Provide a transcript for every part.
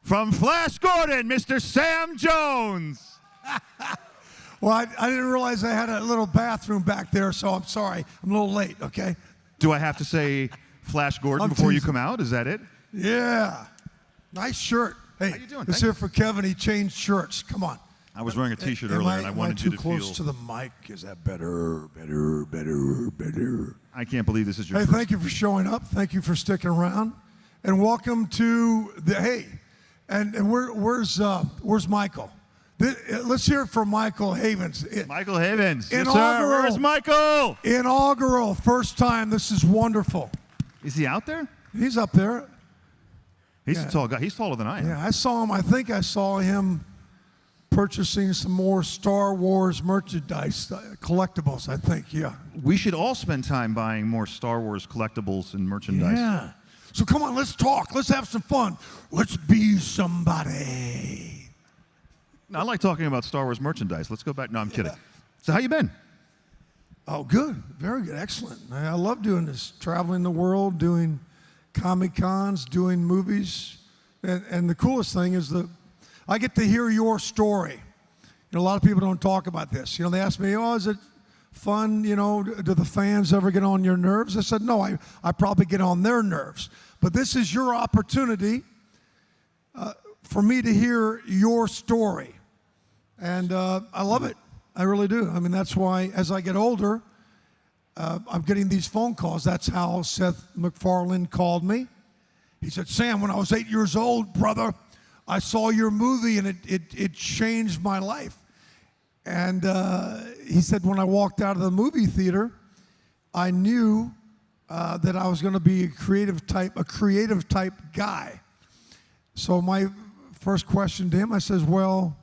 from Flash Gordon, Mr. Sam Jones. Well, I didn't realize I had a little bathroom back there, so I'm sorry. I'm a little late, okay? Do I have to say Flash Gordon before you come out? Is that it? Yeah. Nice shirt. Hey, how you doing? Let's hear it for Kevin. He changed shirts. Come on. I was wearing a T-shirt earlier, and I wanted you to feel. Am I too close to the mic? Is that better? I can't believe this is your first. Thank you for showing up. Thank you for sticking around. And welcome to the, and where's Michael? Let's hear it for Michael Havens. Michael Havens. Yes, Inaugural. sir. Where's Michael? Inaugural. First time. This is wonderful. Is he out there? He's up there. He's a tall guy. He's taller than I am. Yeah, I saw him. I think I saw him purchasing some more Star Wars merchandise, collectibles, I think, yeah. We should all spend time buying more Star Wars collectibles and merchandise. Yeah. So come on, let's talk. Let's have some fun. Let's be somebody. No, I like talking about Star Wars merchandise. Let's go back. No, I'm kidding. So how you been? Oh, good. Very good. Excellent. I love doing this, traveling the world, doing Comic-Cons, doing movies. And the coolest thing is I get to hear your story. You know, a lot of people don't talk about this. You know, they ask me, oh, is it fun? You know, do the fans ever get on your nerves? I said, no, I probably get on their nerves. But this is your opportunity for me to hear your story. And I love it. I really do. I mean, that's why as I get older, I'm getting these phone calls. That's how Seth MacFarlane called me. He said, Sam, when I was 8 years old, brother, I saw your movie and it changed my life. And he said, when I walked out of the movie theater, I knew that I was going to be a creative type guy. So my first question to him, I says, well,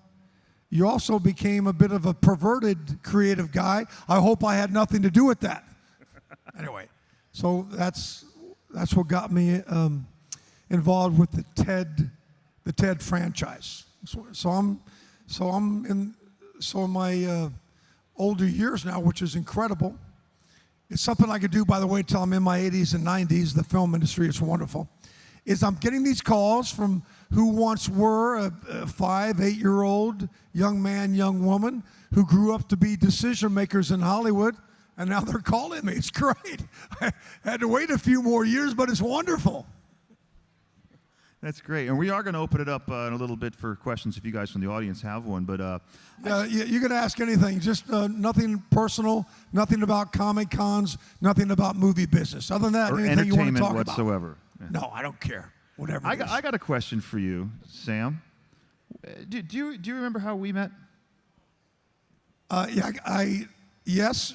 you also became a bit of a perverted creative guy. I hope I had nothing to do with that. Anyway, so that's what got me involved with the TED franchise. So I'm in my older years now, which is incredible. It's something I could do, by the way, till I'm in my 80s and 90s. The film industry is wonderful. Is I'm getting these calls from who once were a 5, 8-year-old young man, young woman who grew up to be decision makers in Hollywood, and now they're calling me. It's great. I had to wait a few more years, but it's wonderful. That's great. And we are going to open it up in a little bit for questions if you guys from the audience have one. But you can ask anything, just nothing personal, nothing about Comic-Cons, nothing about movie business. Other than that, or anything you want to talk whatsoever. about. Yeah. No, I don't care. Whatever. I got a question for you, Sam. Do you remember how we met? Yes.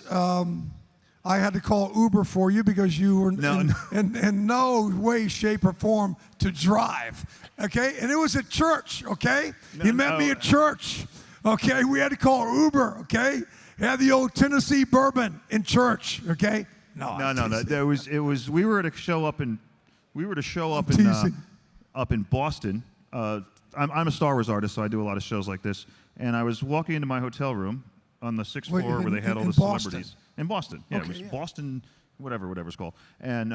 I had to call Uber for you because you were in no way, shape, or form to drive. Okay? And it was at church, okay? You met me at church. Okay? We had to call Uber, okay? Had the old Tennessee bourbon in church, okay? No. We were to show up in Boston. I'm a Star Wars artist, so I do a lot of shows like this. And I was walking into my hotel room on the 6th floor where they had all the celebrities. In Boston. Yeah, okay, it was Boston, whatever it's called. And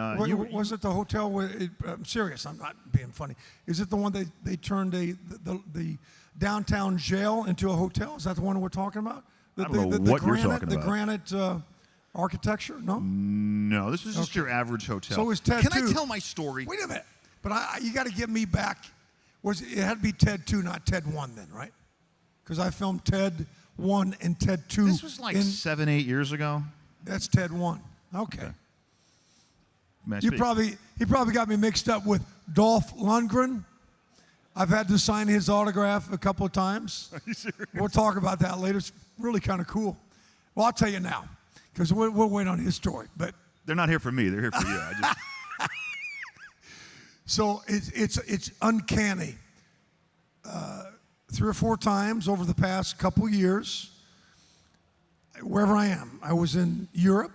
was it the hotel where, I'm serious, I'm not being funny. Is it the one they turned the downtown jail into a hotel? Is that the one we're talking about? I don't know what you're talking about. The granite architecture? No? No, this is just your average hotel. So is TED Can 2. I tell my story? Wait a minute. But you got to get me back. It had to be TED 2, not TED 1 then, right? Because I filmed TED 1 and TED 2. This was like 7, 8 years ago. That's TED 1. Okay. He probably got me mixed up with Dolph Lundgren. I've had to sign his autograph a couple of times. Are you serious? We'll talk about that later. It's really kind of cool. Well, I'll tell you now, because we'll wait on his story. But they're not here for me. They're here for you. So it's uncanny. 3 or 4 times over the past couple years, wherever I am. I was in Europe,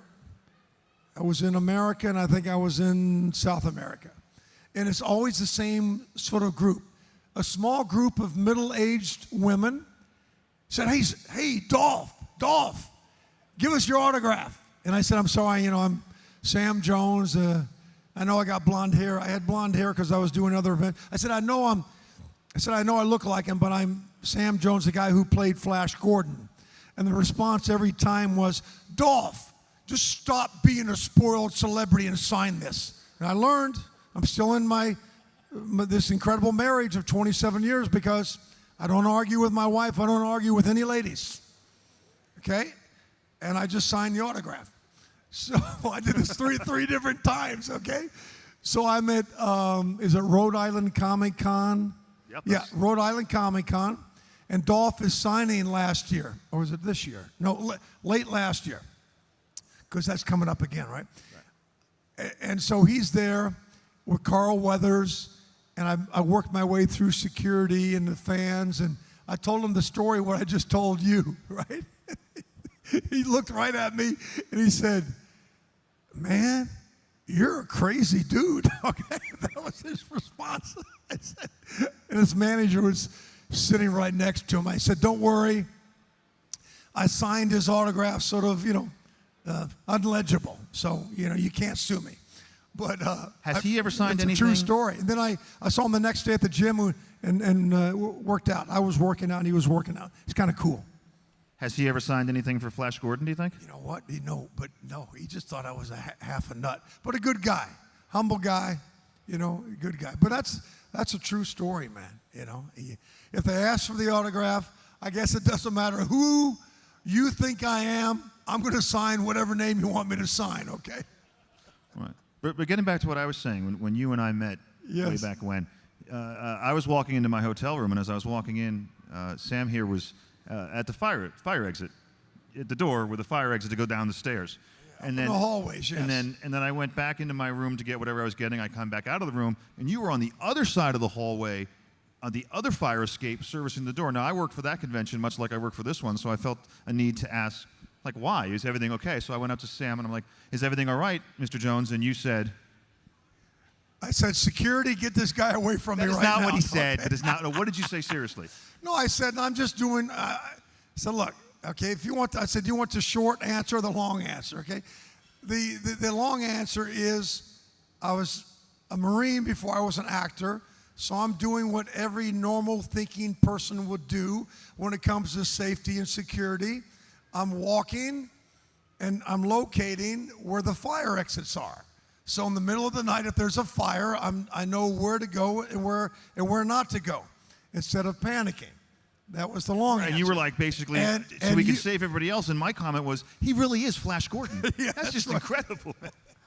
I was in America, and I think I was in South America. And it's always the same sort of group. A small group of middle-aged women said, hey, Dolph, give us your autograph. And I said, I'm sorry, I'm Sam Jones. I know I got blonde hair. I had blonde hair because I was doing other events. I said, I said, I know I look like him, but I'm Sam Jones, the guy who played Flash Gordon. And the response every time was, Dolph, just stop being a spoiled celebrity and sign this. And I learned, I'm still in this incredible marriage of 27 years because I don't argue with my wife. I don't argue with any ladies. Okay? And I just signed the autograph. So I did this three different times, okay? So I'm at, is it Rhode Island Comic Con? Yep, yeah, Rhode Island Comic Con. And Dolph is signing last year. Or was it this year? No, late last year. Because that's coming up again, right? And so he's there with Carl Weathers. And I worked my way through security and the fans. And I told him the story, what I just told you, right? He looked right at me and he said, man, you're a crazy dude. Okay, that was his response. I said, and his manager was sitting right next to him. I said, don't worry. I signed his autograph sort of, unlegible. So, you can't sue me. But has he ever signed anything? It's a true story. And then I saw him the next day at the gym and worked out. I was working out and he was working out. It's kind of cool. Has he ever signed anything for Flash Gordon, do you think? You know what? No, he just thought I was half a nut. But a good guy, humble guy, a good guy. But that's a true story, man. If they ask for the autograph, I guess it doesn't matter who you think I am. I'm going to sign whatever name you want me to sign, okay? All right. But getting back to what I was saying, when you and I met way back when, I was walking into my hotel room, and as I was walking in, Sam here was at the fire exit, at the door with the fire exit to go down the stairs. Yeah, and then in the hallways, yes. And then I went back into my room to get whatever I was getting. I come back out of the room, and you were on the other side of the hallway, on the other fire escape, servicing the door. Now, I worked for that convention, much like I work for this one, so I felt a need to ask, why? Is everything okay? So I went up to Sam, and I'm like, is everything all right, Mr. Jones? And you said... I said, security, get this guy away from me right now. That is not what he said. That is not... No, what did you say, seriously? No, I said, I'm just doing... I said, look, okay, if you want... I said, do you want the short answer or the long answer, okay? The long answer is I was a Marine before I was an actor, so I'm doing what every normal thinking person would do when it comes to safety and security. I'm walking and I'm locating where the fire exits are. So in the middle of the night, if there's a fire, I know where to go and where not to go, instead of panicking. That was the long answer. And you were like, basically, so we can save everybody else. And my comment was, he really is Flash Gordon. Yeah, that's just right. incredible.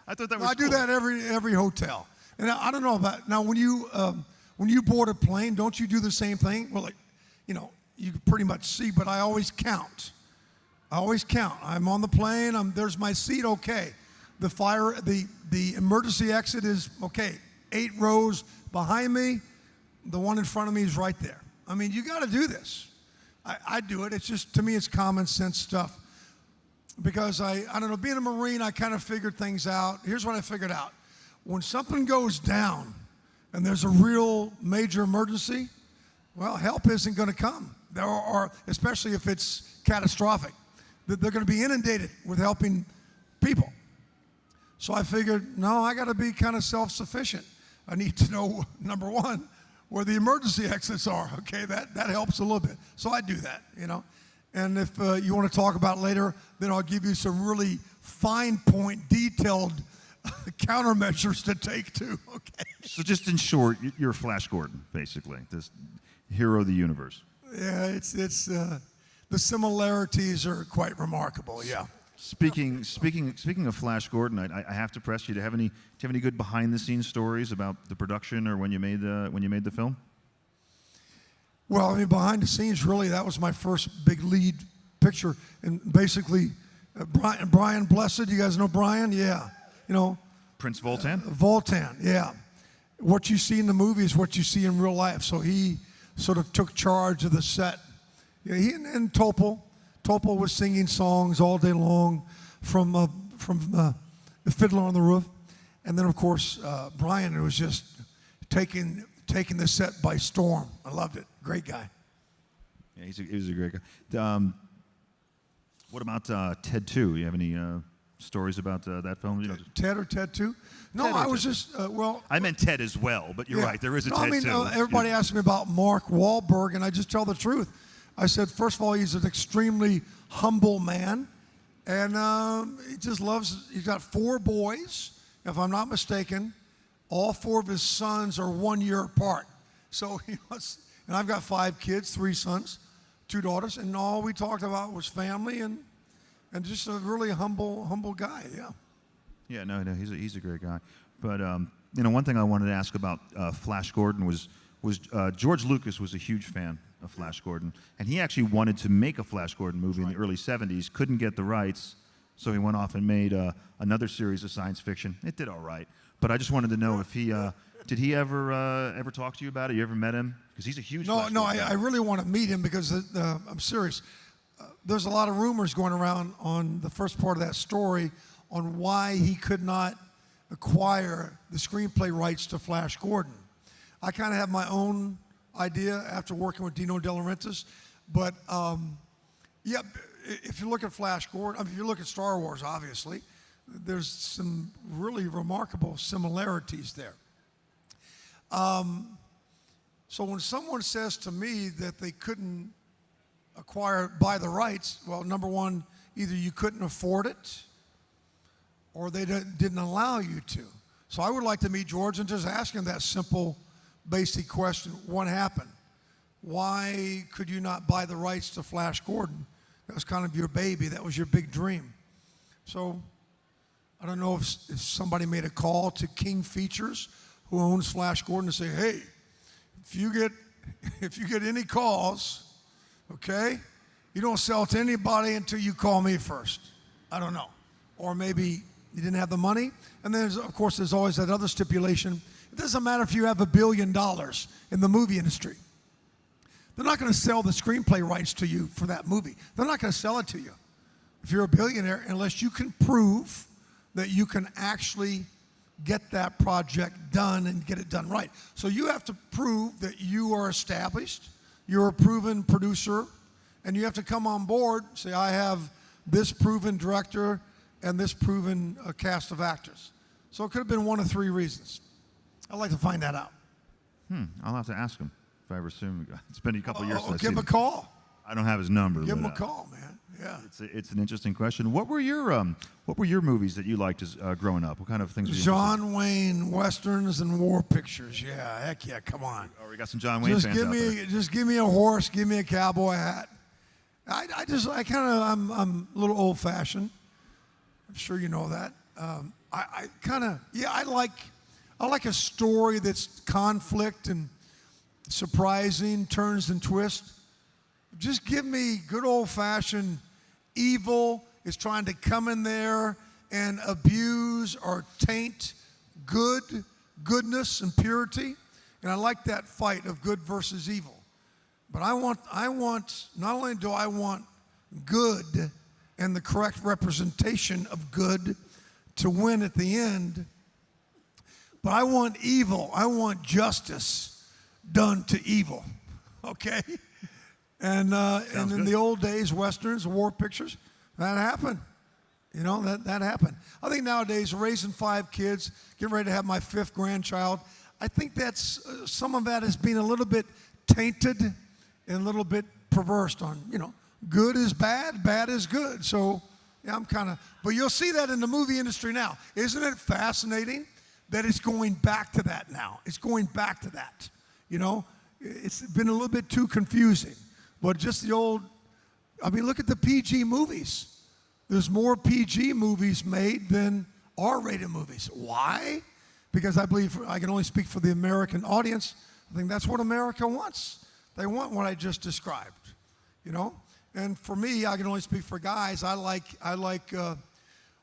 I thought that was I do that every hotel. And I don't know about now when you board a plane, don't you do the same thing? Well, you can pretty much see, but I always count. I'm on the plane. There's my seat. Okay. The emergency exit is okay. 8 rows behind me. The one in front of me is right there. I mean, you got to do this. I do it. It's just, to me, it's common sense stuff. Because I don't know, being a Marine, I kind of figured things out. Here's what I figured out. When something goes down and there's a real major emergency, well, help isn't going to come. Or especially if it's catastrophic. They're going to be inundated with helping people. So I figured, no, I got to be kind of self-sufficient. I need to know, number one, where the emergency exits are. Okay, that helps a little bit. So I do that, And if you want to talk about it later, then I'll give you some really fine point, detailed countermeasures to take too. Okay. So just in short, you're Flash Gordon, basically, this hero of the universe. Yeah, it's the similarities are quite remarkable. Yeah. Speaking of Flash Gordon, I have to press you. Do you have any good behind-the-scenes stories about the production or when you made the film? Well, I mean, behind the scenes, really, that was my first big lead picture, and basically, Brian Blessed. You guys know Brian? Yeah, Prince Voltan. Voltan, yeah. What you see in the movie is what you see in real life. So he sort of took charge of the set. Yeah, he and Topol. Topol was singing songs all day long from the Fiddler on the Roof. And then, of course, Brian was just taking the set by storm. I loved it. Great guy. Yeah, he was a great guy. What about Ted 2? You have any stories about that film? You know, Ted or Ted 2? No, Ted or I was Ted. just, well. I meant Ted as well, but you're right. There is a no, Ted I mean, too. everybody asks me about Mark Wahlberg, and I just tell the truth. I said, first of all, he's an extremely humble man, and he just loves, he's got 4 boys, if I'm not mistaken. All 4 of his sons are 1 year apart. So he was, and I've got 5 kids, 3 sons, 2 daughters, and all we talked about was family and just a really humble guy, yeah. Yeah, no, he's a great guy. But you know, one thing I wanted to ask about Flash Gordon was George Lucas was a huge fan of Flash Gordon, and he actually wanted to make a Flash Gordon movie in the early '70s. Couldn't get the rights, so he went off and made another series of science fiction. It did all right, but I just wanted to know if he did he ever talk to you about it? You ever met him? Because he's a huge. No, Flash no, Gordon fan. I really want to meet him because I'm serious. There's a lot of rumors going around on the first part of that story on why he could not acquire the screenplay rights to Flash Gordon. I kind of have my own idea after working with Dino De Laurentiis, but yeah, if you look at Flash Gordon, I mean, if you look at Star Wars, obviously, there's some really remarkable similarities there. So when someone says to me that they couldn't buy the rights, well, number one, either you couldn't afford it or they didn't allow you to. So I would like to meet George and just ask him that simple, basic question. What happened? Why could you not buy the rights to Flash Gordon? That was kind of your baby. That was your big dream. So I don't know if somebody made a call to King Features, who owns Flash Gordon, to say, hey, if you get any calls, okay, you don't sell to anybody until you call me first. I don't know. Or maybe you didn't have the money. And then, of course, there's always that other stipulation. It doesn't matter if you have $1 billion in the movie industry. They're not going to sell the screenplay rights to you for that movie. They're not going to sell it to you if you're a billionaire unless you can prove that you can actually get that project done and get it done right. So you have to prove that you are established, you're a proven producer, and you have to come on board, say, I have this proven director and this proven cast of actors. So it could have been one of 3 reasons. I'd like to find that out. I'll have to ask him if I ever see him. It's been a couple of years since I've give seen him a call. I don't have his number. Give him but, a call, man. Yeah. It's an interesting question. What were your movies that you liked as growing up? What kind of things were you John Wayne westerns and war pictures. Yeah, heck yeah, come on. Oh, we got some John Wayne fans out there. Just give me a horse, give me a cowboy hat. I'm a little old-fashioned. I'm sure you know that. I like a story that's conflict and surprising, turns and twists. Just give me good old-fashioned evil is trying to come in there and abuse or taint goodness and purity. And I like that fight of good versus evil. But I want, not only do I want good and the correct representation of good to win at the end, but I want evil. I want justice done to evil. Okay? And in the old days, westerns, war pictures, that happened. You know, that happened. I think nowadays, raising 5 kids, getting ready to have my 5th grandchild, I think that's some of that is being a little bit tainted and a little bit perverse on, you know, good is bad, bad is good. So, yeah, but you'll see that in the movie industry now. Isn't it fascinating that it's going back to that now? It's going back to that. You know, it's been a little bit too confusing. But just the old, I mean, look at the PG movies. There's more PG movies made than R-rated movies. Why? Because I believe, I can only speak for the American audience, I think that's what America wants. They want what I just described, you know? And for me, I can only speak for guys. I like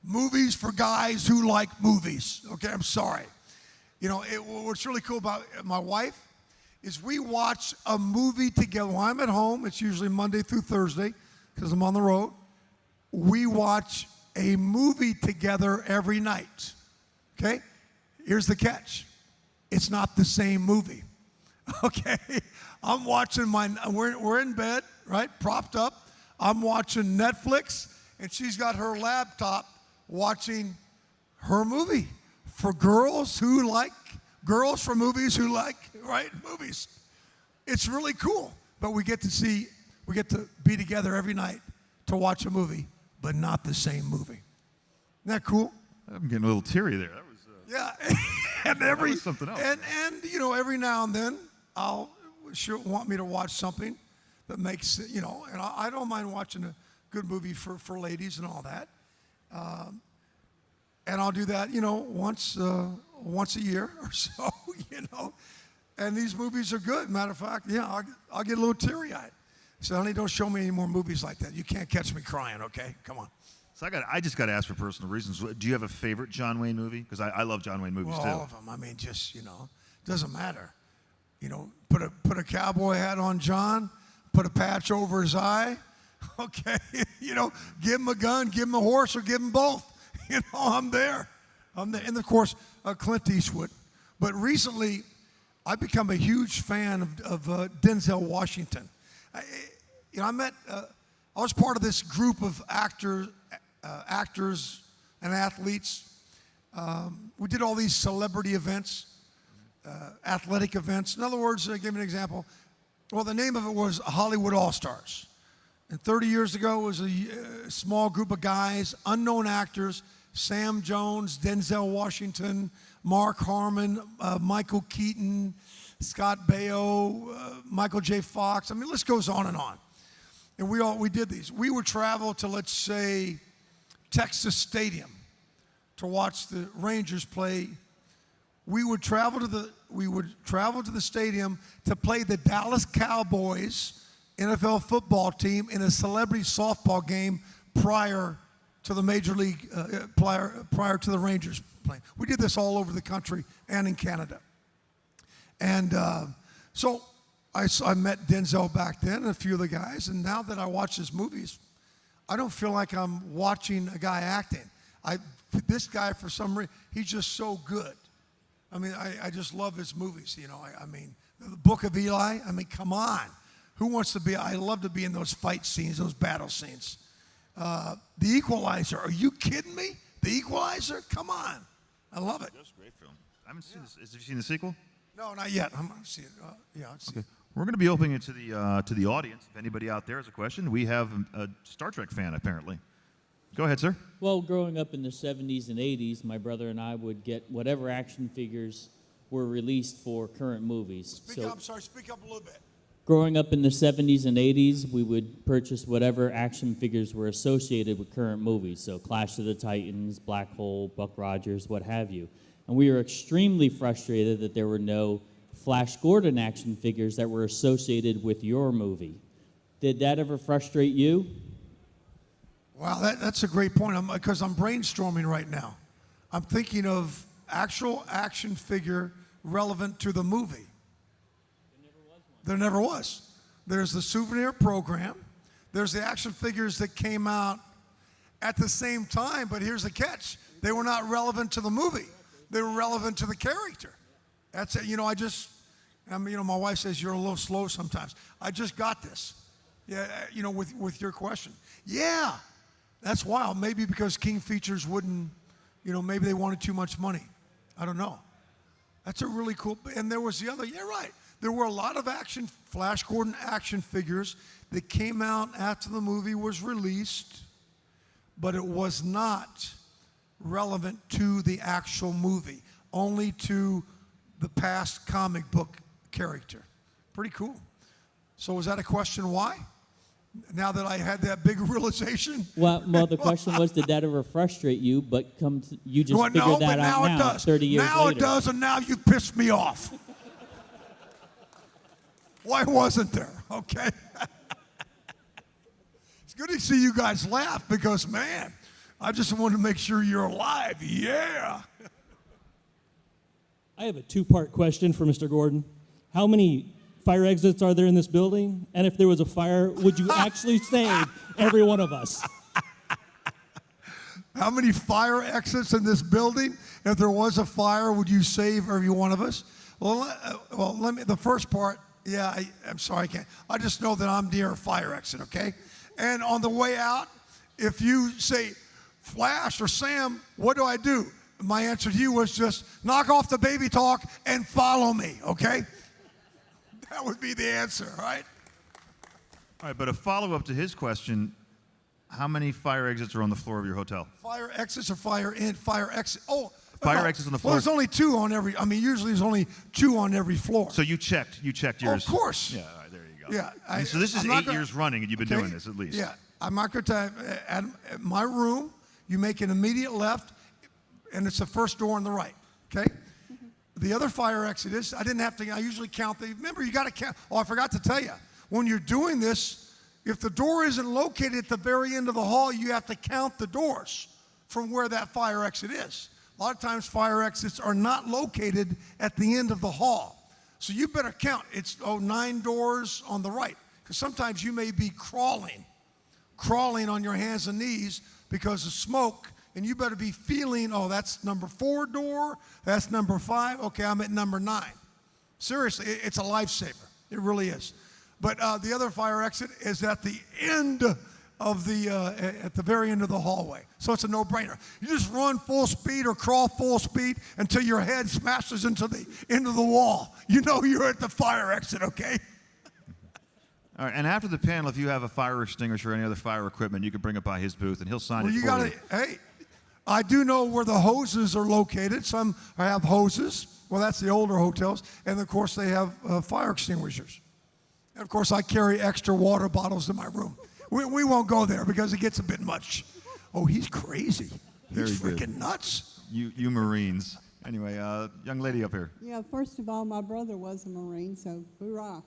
movies for guys who like movies. Okay, I'm sorry. You know, what's really cool about my wife is we watch a movie together. When I'm at home, it's usually Monday through Thursday because I'm on the road. We watch a movie together every night. Okay? Here's the catch. It's not the same movie. Okay? I'm watching we're in bed, right? Propped up. I'm watching Netflix, and she's got her laptop watching her movie for girls from movies who like, right, movies. It's really cool. But we get to be together every night to watch a movie, but not the same movie. Isn't that cool? I'm getting a little teary there. That was yeah. And that was something else. And every now and then she'll want me to watch something that makes, and I don't mind watching a good movie for ladies and all that. And I'll do that, once a year or so, And these movies are good. Matter of fact, I'll get a little teary-eyed. So, honey, don't show me any more movies like that. You can't catch me crying, okay? Come on. So I just got to ask for personal reasons. Do you have a favorite John Wayne movie? Because I love John Wayne movies too. All of them. I mean, just doesn't matter. Put a cowboy hat on John, put a patch over his eye. Okay, give him a gun, give him a horse, or give him both. I'm there. And of course, Clint Eastwood. But recently, I've become a huge fan of Denzel Washington. I was part of this group of actors and athletes. We did all these celebrity events, athletic events. In other words, I'll give you an example. Well, the name of it was Hollywood All-Stars. And 30 years ago, it was a small group of guys, unknown actors, Sam Jones, Denzel Washington, Mark Harmon, Michael Keaton, Scott Baio, Michael J. Fox. I mean, the list goes on and on. And we did these. We would travel to, let's say, Texas Stadium to watch the Rangers play. We would travel to the stadium to play the Dallas Cowboys NFL football team in a celebrity softball game prior to the major league, prior to the Rangers playing. We did this all over the country and in Canada. And so I met Denzel back then and a few of the guys, and now that I watch his movies, I don't feel like I'm watching a guy acting. This guy, for some reason, he's just so good. I mean, I just love his movies, I mean, the Book of Eli, I mean, come on. Who wants to be, I love to be in those fight scenes, those battle scenes. The Equalizer, are you kidding me? The Equalizer, come on. I love it. That's a great film. I haven't seen this. Have you seen the sequel? No, not yet. I'm going to see it. Okay. We're going to be opening it to the audience. If anybody out there has a question, we have a Star Trek fan, apparently. Go ahead, sir. Well, growing up in the 70s and 80s, my brother and I would get whatever action figures were released for current movies. Speak up a little bit. Growing up in the 70s and 80s, we would purchase whatever action figures were associated with current movies. So Clash of the Titans, Black Hole, Buck Rogers, what have you. And we were extremely frustrated that there were no Flash Gordon action figures that were associated with your movie. Did that ever frustrate you? Wow, that's a great point, because I'm brainstorming right now. I'm thinking of actual action figure relevant to the movie. There never was. There's the souvenir program. There's the action figures that came out at the same time, but here's the catch. They were not relevant to the movie. They were relevant to the character. That's it. My wife says you're a little slow sometimes. I just got this. Yeah, with your question. Yeah, that's wild. Maybe because King Features wouldn't, maybe they wanted too much money. I don't know. That's a really cool, and there was the other, yeah, right. There were a lot of Flash Gordon action figures that came out after the movie was released, but it was not relevant to the actual movie, only to the past comic book character. Pretty cool. So was that a question why? Now that I had that big realization? Well, the question was, did that ever frustrate you, but you just figured that out now, 30 years later? Now it does, and now you've pissed me off. Why wasn't there? Okay. It's good to see you guys laugh because, man, I just wanted to make sure you're alive. Yeah. I have a two-part question for Mr. Gordon. How many fire exits are there in this building? And if there was a fire, would you actually save every one of us? How many fire exits in this building? If there was a fire, would you save every one of us? Well, let me, the first part, yeah, I'm sorry, I can't. I just know that I'm near a fire exit, okay? And on the way out, if you say, Flash or Sam, what do I do? My answer to you was just knock off the baby talk and follow me, okay? That would be the answer, right? All right, but a follow-up to his question, how many fire exits are on the floor of your hotel? Fire exits or fire exit? Oh, Fire no. exits on the floor. Well, there's only 2 on every, usually there's only 2 on every floor. So you checked yours. Of course. Yeah, all right, there you go. Yeah. So this is 8 years running, and you've been doing this at least. Yeah. I'm not going to at my room, you make an immediate left, and it's the first door on the right, okay? The other fire exit is, I usually count remember, you got to count. Oh, I forgot to tell you. When you're doing this, if the door isn't located at the very end of the hall, you have to count the doors from where that fire exit is. A lot of times fire exits are not located at the end of the hall. So you better count. It's 9 doors on the right. Because sometimes you may be crawling on your hands and knees because of smoke, and you better be feeling, that's number 4 door, that's number 5, okay, I'm at number 9. Seriously, it's a lifesaver. It really is. But the other fire exit is at the end of at the very end of the hallway. So it's a no-brainer. You just run full speed or crawl full speed until your head smashes into the wall. You know you're at the fire exit, okay? All right, and after the panel, if you have a fire extinguisher or any other fire equipment, you can bring it by his booth, and he'll sign it for you. Hey, I do know where the hoses are located. Some have hoses. Well, that's the older hotels. And, of course, they have fire extinguishers. And, of course, I carry extra water bottles in my room. We won't go there because it gets a bit much. Oh, he's crazy. He's freaking nuts. You Marines. Anyway, young lady up here. Yeah, first of all, my brother was a Marine, so hoorah.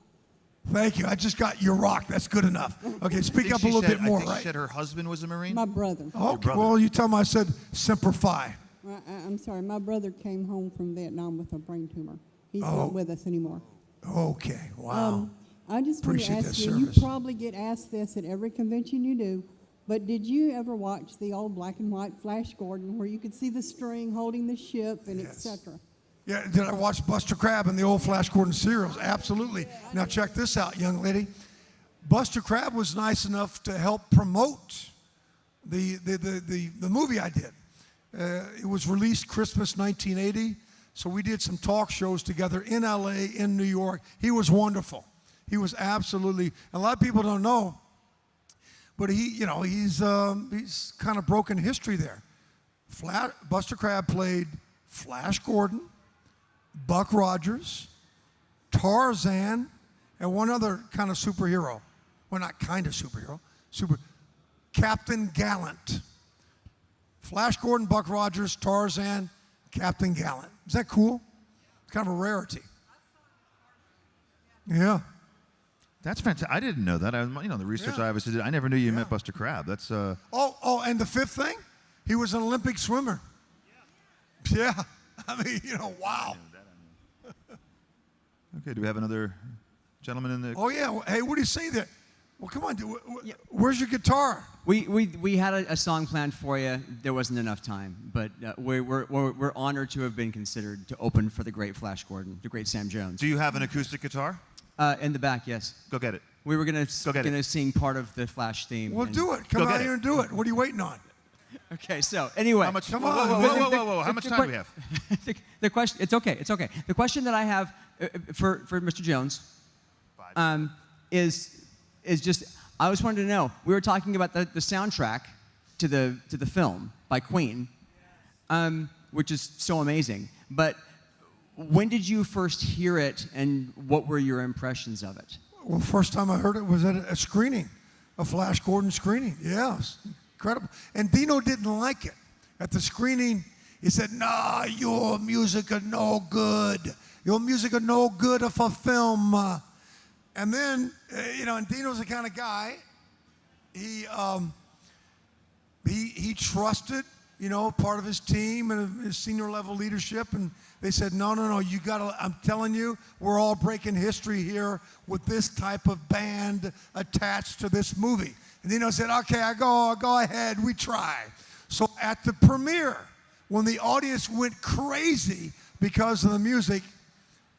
Thank you. I just got your rock. That's good enough. Okay, speak up a little bit more, I think right? she said her husband was a Marine? My brother. Okay, well, you tell him I said Semper Fi. I'm sorry, my brother came home from Vietnam with a brain tumor. He's not with us anymore. Okay, wow. I just want to Appreciate ask that you, you service. probably get asked this at every convention you do, but did you ever watch the old black and white Flash Gordon where you could see the string holding the ship and etc.? Yeah, did I watch Buster Crab and the old Flash Gordon serials? Absolutely. Now check this out, young lady. Buster Crab was nice enough to help promote the movie I did. It was released Christmas 1980, so we did some talk shows together in LA, in New York. He was wonderful. He was absolutely, and a lot of people don't know, but he's kind of broken history there. Buster Crab played Flash Gordon, Buck Rogers, Tarzan, and one other kind of superhero. Well, not kind of superhero. Captain Gallant. Flash Gordon, Buck Rogers, Tarzan, Captain Gallant. Is that cool? It's kind of a rarity. Yeah. That's fantastic. I didn't know that. The research I obviously did. I never knew you met Buster Crab. That's and the fifth thing, he was an Olympic swimmer. Yeah. I mean, wow. Okay, do we have another gentleman in the... Oh, yeah. Well, hey, what do you say there? Well, come on. Where's your guitar? We had a song planned for you. There wasn't enough time, but we're honored to have been considered to open for the great Flash Gordon, the great Sam Jones. Do you have an acoustic guitar? In the back, yes. Go get it. We were gonna sing part of the Flash theme. Well, do it. Come out here and do it. What are you waiting on? Okay, so anyway. How much? Come on. Whoa. How much time do we have? The question. It's okay. The question that I have for Mr. Jones is just I was wanting to know. We were talking about the soundtrack to the film by Queen, which is so amazing. But when did you first hear it, and what were your impressions of it? Well, first time I heard it was at a screening, a Flash Gordon screening. Yeah, it was incredible. And Dino didn't like it. At the screening, he said, "Nah, your music are no good. Your music are no good for film." And then, and Dino's the kind of guy, he trusted, part of his team and his senior level leadership, and they said, no, you gotta, I'm telling you, we're all breaking history here with this type of band attached to this movie. And Dino said, okay, I go ahead, we try. So at the premiere, when the audience went crazy because of the music,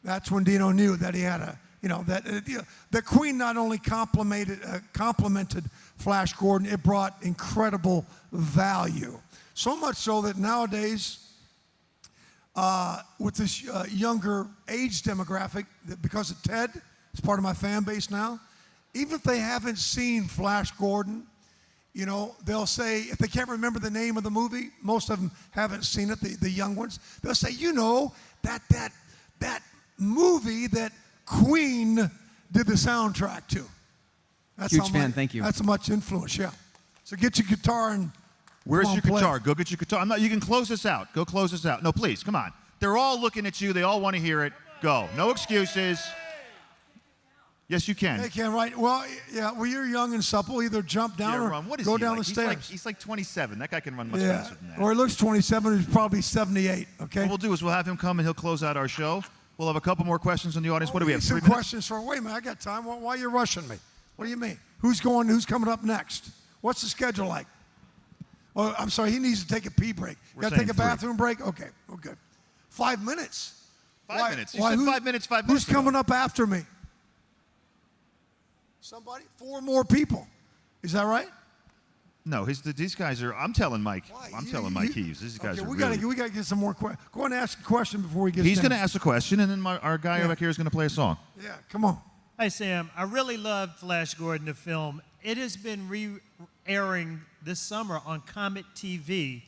that's when Dino knew that he had that Queen not only complimented Flash Gordon, it brought incredible value. So much so that nowadays, with this younger age demographic, because of Ted, it's part of my fan base now, even if they haven't seen Flash Gordon, they'll say, if they can't remember the name of the movie, most of them haven't seen it, the young ones, they'll say, that movie that Queen did the soundtrack to. That's Huge fan, thank you. That's much influence, yeah. So get your guitar and Where's your play. guitar? Go get your guitar. You can close this out. Go close this out. No, please, come on. They're all looking at you. They all want to hear it. Go. No excuses. Yes, you can. They can, right? Well, yeah. Well, you're young and supple. Either jump down or What is go he down like? the stairs. He's like 27. That guy can run much Yeah. faster than that. Or he looks 27. He's probably 78. Okay. What we'll do is we'll have him come and he'll close out our show. We'll have a couple more questions from the audience. What do we have? Some 3 minutes? questions for. Wait a minute. I got time. Why are you rushing me? What do you mean? Who's coming up next? What's the schedule like? Oh, I'm sorry. He needs to take a pee break. We're Got to take saying a 3. bathroom break. Okay. Well, good. 5 minutes. 5 minutes. You said 5 minutes. 5 minutes. Who's coming up after me? Somebody? 4 more people. Is that right? No, these guys are. I'm telling Mike. Why? I'm telling Mike Heaves. These guys Okay, are we really. gotta get some more questions. Go ahead and ask a question before we get. He's going to ask a question, and then our guy Yeah. back here is going to play a song. Yeah, come on. Hi, Sam. I really loved Flash Gordon, the film. It has been re-airing this summer on Comet TV,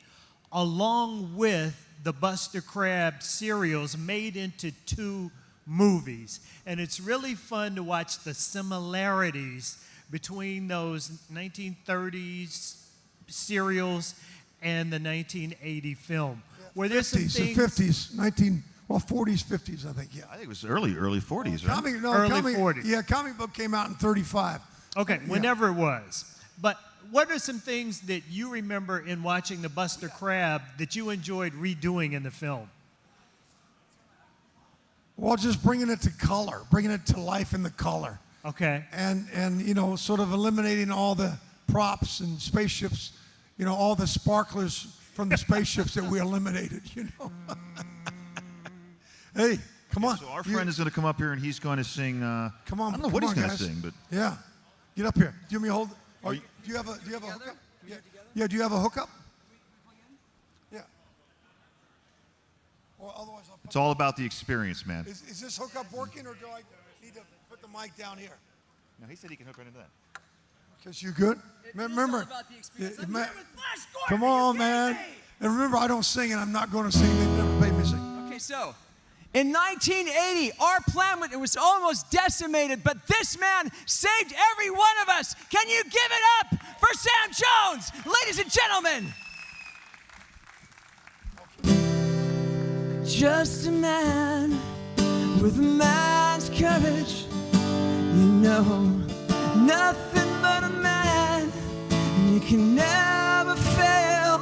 along with the Buster Crabbe serials made into 2 movies. And it's really fun to watch the similarities between those 1930s serials and the 1980 film. Where there's some 50s, things... the 50s, 40s, 50s, I think, yeah. I think it was early 40s, right? Early 40s. Yeah, comic book came out in 35. Okay, Yeah. whenever it was. But what are some things that you remember in watching the Buster Crabbe that you enjoyed redoing in the film? Well, just bringing it to color, bringing it to life in the color. Okay. And sort of eliminating all the props and spaceships, all the sparklers from the spaceships that we eliminated, Hey, come on. So our friend is going to come up here and he's going to sing. Come on. I don't know what he's going to guys. sing, but Yeah. Get up here. Give me a hold. Do you have a hookup? Yeah, do you have a hookup? Yeah. Or otherwise I'll it's all about the experience, man. Is this hookup working, or do I need to put the mic down here? No, he said he can hook right into that. Because you good? Remember, come on, man. And remember, I don't sing, and I'm not going to sing. They've never paid me to sing. Okay, so in 1980, our planet was almost decimated, but this man saved every one of us. Can you give it up for Sam Jones, ladies and gentlemen? Just a man with a man's courage, nothing but a man, and you can never fail.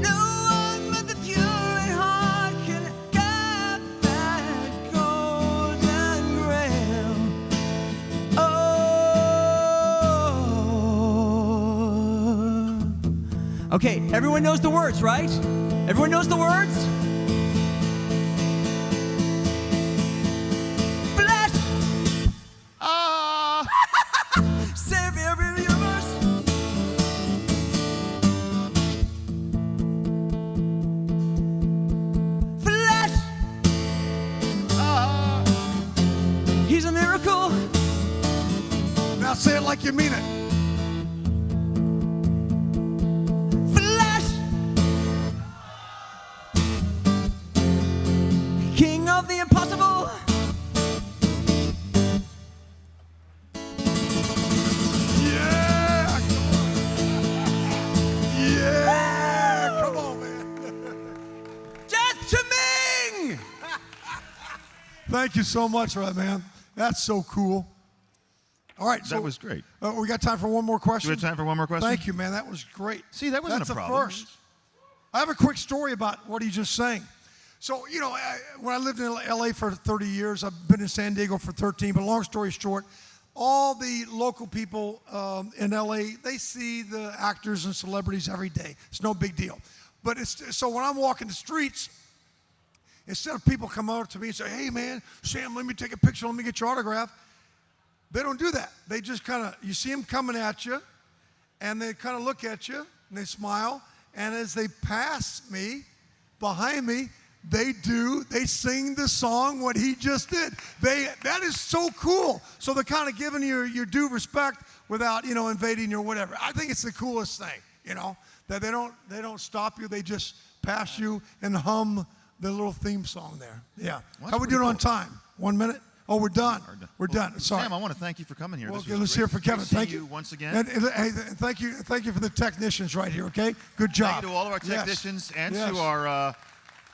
No one but the pure at heart can get that golden grail. Oh. Okay, everyone knows the words, right? Everyone knows the words? Flash! Save every universe. Flash! He's a miracle. Now say it like you mean it. King of the impossible. Yeah! Yeah! Come on, man. Death to Ming! Thank you so much for that, man. That's so cool. All right, so That was great. we got time for one more question. Do we have time for one more question? Thank you, man. That was great. See, that wasn't That's a problem. First. I have a quick story about what he just sang. So, when I lived in L.A. for 30 years, I've been in San Diego for 13, but long story short, all the local people in L.A., they see the actors and celebrities every day. It's no big deal. But so when I'm walking the streets, instead of people come over to me and say, hey, man, Sam, let me take a picture, let me get your autograph. They don't do that. They just kind of, you see them coming at you, and they kind of look at you, and they smile, and as they pass me, behind me, they sing the song what he just did. That is so cool. So they're kind of giving you your due respect without, invading you or whatever. I think it's the coolest thing, that they don't stop you. They just pass you and hum the little theme song there. Yeah. Well, how we doing on time? 1 minute? Oh, we're done. We're done. Sorry. Sam, I want to thank you for coming here. Well, This okay, was let's great. hear for Kevin. Great to Thank see you once again. And hey, thank you for the technicians right here. Okay, good job. Thank you to all of our technicians and to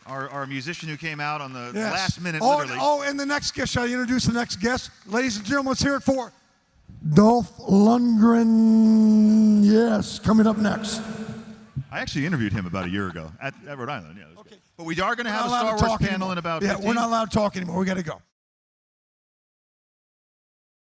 our musician who came out on the last minute, literally. And the next guest, shall I introduce the next guest? Ladies and gentlemen, let's hear it for Dolph Lundgren. Yes, coming up next. I actually interviewed him about a year ago at Rhode Island. Yeah, it was Okay. good. But we are going to have a We're not Star allowed to Wars talk panel anymore. in about Yeah, 15. we're not allowed to talk anymore. We got to go.